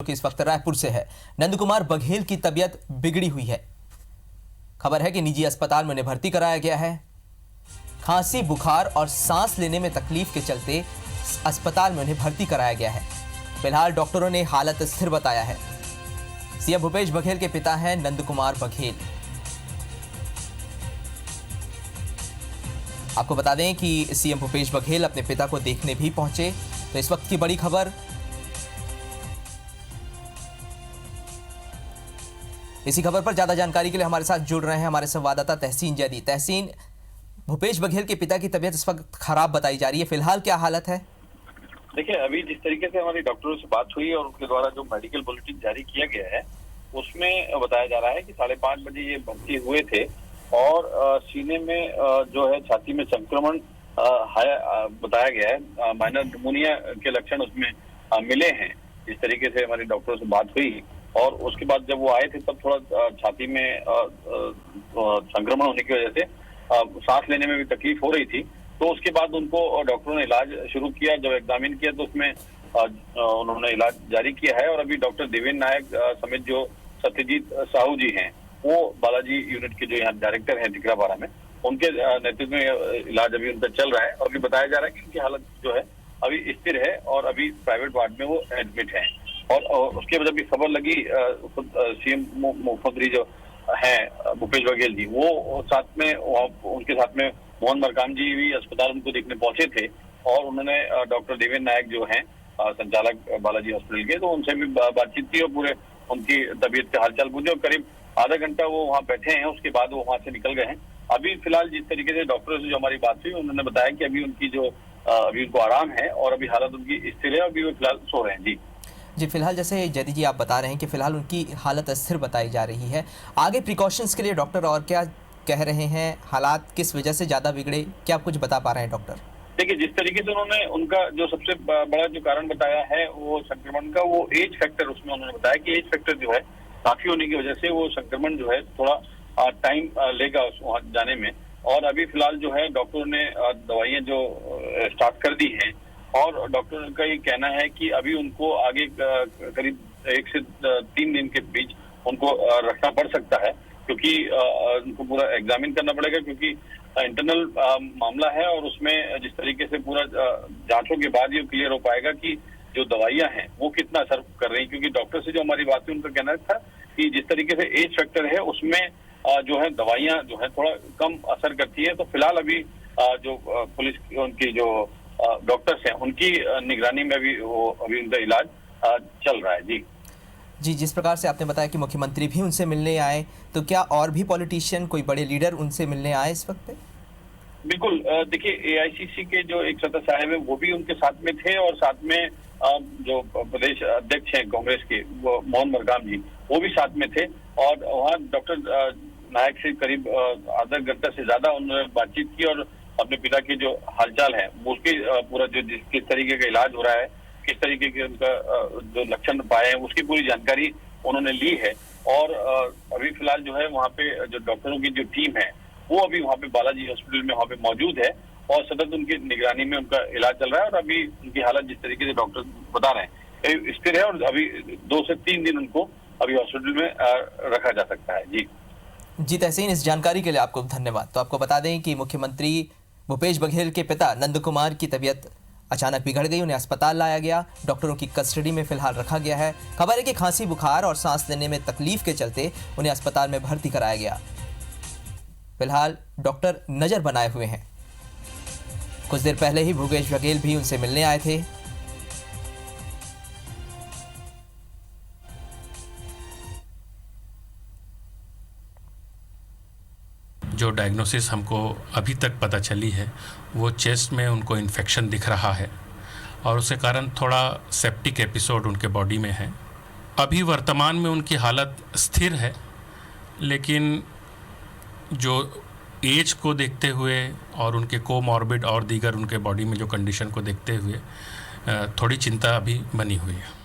कि इस वक्त रायपुर से है। नंद कुमार बघेल की तबीयत बिगड़ी हुई है। खबर है कि निजी अस्पताल में उन्हें भर्ती कराया गया है। खांसी, बुखार और सांस लेने में तकलीफ के चलते अस्पताल में उन्हें भर्ती कराया गया है। फिलहाल डॉक्टरों ने हालत स्थिर बताया है। सीएम भूपेश बघेल के पिता हैं नंद कुमार बघेल। आपको बता दें कि सीएम भूपेश बघेल अपने पिता को देखने भी पहुंचे। तो इस वक्त की बड़ी खबर, इसी खबर पर ज्यादा जानकारी के लिए हमारे साथ जुड़ रहे हैं हमारे संवाददाता तहसीन जैदी। तहसीन, भूपेश बघेल के पिता की तबीयत इस वक्त खराब बताई जा रही है, फिलहाल क्या हालत है? देखिए, अभी जिस तरीके से हमारी डॉक्टरों से बात हुई और उनके द्वारा जो मेडिकल बुलेटिन जारी किया गया है उसमें बताया जा रहा है कि 5:30 बजे ये भर्ती हुए थे और सीने में जो है छाती में संक्रमण बताया गया है। माइनर निमोनिया के लक्षण उसमें मिले हैं। इस तरीके से हमारी डॉक्टरों से बात हुई और उसके बाद जब वो आए थे तब थोड़ा छाती में संक्रमण होने की वजह से सांस लेने में भी तकलीफ हो रही थी। तो उसके बाद उनको डॉक्टरों ने इलाज शुरू किया। जब एग्जामिन किया तो उसमें उन्होंने इलाज जारी किया है और अभी डॉक्टर देवेंद्र नायक समेत जो सत्यजीत साहू जी हैं, वो बालाजी यूनिट के जो यहाँ डायरेक्टर हैं टिकरापारा में, उनके नेतृत्व में इलाज अभी उनका चल रहा है। और अभी बताया जा रहा है कि उनकी हालत जो है अभी स्थिर है और अभी प्राइवेट वार्ड में वो एडमिट है। और उसके बाद अभी खबर लगी, सीएम मुख्यमंत्री जो हैं भूपेश बघेल जी, वो साथ में उनके साथ में मोहन मरकाम जी भी अस्पताल उनको देखने पहुंचे थे और उन्होंने डॉक्टर देवेंद्र नायक जो हैं संचालक बालाजी हॉस्पिटल के, तो उनसे भी बातचीत की और पूरे उनकी तबीयत का हालचाल पूछे और करीब आधा घंटा वो वहाँ बैठे हैं। उसके बाद वो वहाँ से निकल गए हैं। अभी फिलहाल जिस तरीके से डॉक्टरों से जो हमारी बात हुई, उन्होंने बताया कि अभी उनकी जो अभी उनको आराम है और अभी हालत उनकी स्थिर है। अभी वो फिलहाल सो रहे हैं। जी, फिलहाल जैसे जैदी जी आप बता रहे हैं कि फिलहाल उनकी हालत स्थिर बताई जा रही है। आगे प्रिकॉशंस के लिए डॉक्टर और क्या कह रहे हैं? हालात किस वजह से ज्यादा बिगड़े, क्या आप कुछ बता पा रहे हैं डॉक्टर? देखिए, जिस तरीके से उन्होंने उनका जो सबसे बड़ा जो कारण बताया है वो संक्रमण का, वो एज फैक्टर, उसमें उन्होंने बताया कि एज फैक्टर जो है काफी होने की वजह से वो संक्रमण जो है थोड़ा टाइम लेगा वहाँ जाने में। और अभी फिलहाल जो है डॉक्टरों ने दवाइयाँ जो स्टार्ट कर दी हैं और डॉक्टर का ये कहना है कि अभी उनको आगे करीब 1 से 3 दिन के बीच उनको रखना पड़ सकता है, क्योंकि उनको पूरा एग्जामिन करना पड़ेगा, क्योंकि इंटरनल मामला है और उसमें जिस तरीके से पूरा जांचों के बाद ये क्लियर हो पाएगा कि जो दवाइयां हैं वो कितना असर कर रही हैं। क्योंकि डॉक्टर से जो हमारी बात हुई, उनका कहना था कि जिस तरीके से एज फैक्टर है उसमें जो है दवाइयां जो है थोड़ा कम असर करती है। तो फिलहाल अभी जो पुलिस उनकी जो डॉक्टर्स हैं उनकी निगरानी में अभी उनका इलाज चल रहा है। जी, जिस प्रकार से आपने बताया कि मुख्यमंत्री भी उनसे मिलने आए, तो क्या और भी पॉलिटिशियन, कोई बड़े लीडर उनसे मिलने आए इस वक्त पे? बिल्कुल, देखिए, एआईसीसी के जो एक सदस्य साहब है वो भी उनके साथ में थे और साथ में जो प्रदेश अध्यक्ष हैं कांग्रेस के, वो मोहन मरकाम जी, वो भी साथ में थे। और वहाँ डॉक्टर नायक से करीब आधा घंटा से ज्यादा उन्होंने बातचीत की और अपने पिता की जो हालचाल है उसकी पूरा जो किस तरीके का इलाज हो रहा है, किस तरीके के उनका जो लक्षण पाए हैं उसकी पूरी जानकारी उन्होंने ली है। और अभी फिलहाल जो है वहाँ पे जो डॉक्टरों की जो टीम है वो अभी वहाँ पे बालाजी हॉस्पिटल में वहाँ पे मौजूद है और सतत उनकी निगरानी में उनका इलाज चल रहा है। और अभी उनकी हालत जिस तरीके से डॉक्टर बता रहे हैं स्थिर है और अभी 2 से 3 दिन उनको अभी हॉस्पिटल में रखा जा सकता है। जी तहसीन, इस जानकारी के लिए आपको धन्यवाद। तो आपको बता दें कि मुख्यमंत्री भूपेश बघेल के पिता नंद कुमार की तबीयत अचानक बिगड़ गई, उन्हें अस्पताल लाया गया, डॉक्टरों की कस्टडी में फिलहाल रखा गया है। खबर है कि खांसी, बुखार और सांस लेने में तकलीफ के चलते उन्हें अस्पताल में भर्ती कराया गया। फिलहाल डॉक्टर नजर बनाए हुए हैं। कुछ देर पहले ही भूपेश बघेल भी उनसे मिलने आए थे। जो डायग्नोसिस हमको अभी तक पता चली है वो चेस्ट में उनको इन्फेक्शन दिख रहा है और उसके कारण थोड़ा सेप्टिक एपिसोड उनके बॉडी में है। अभी वर्तमान में उनकी हालत स्थिर है, लेकिन जो एज को देखते हुए और उनके कोमॉर्बिड और दीगर उनके बॉडी में जो कंडीशन को देखते हुए थोड़ी चिंता अभी बनी हुई है।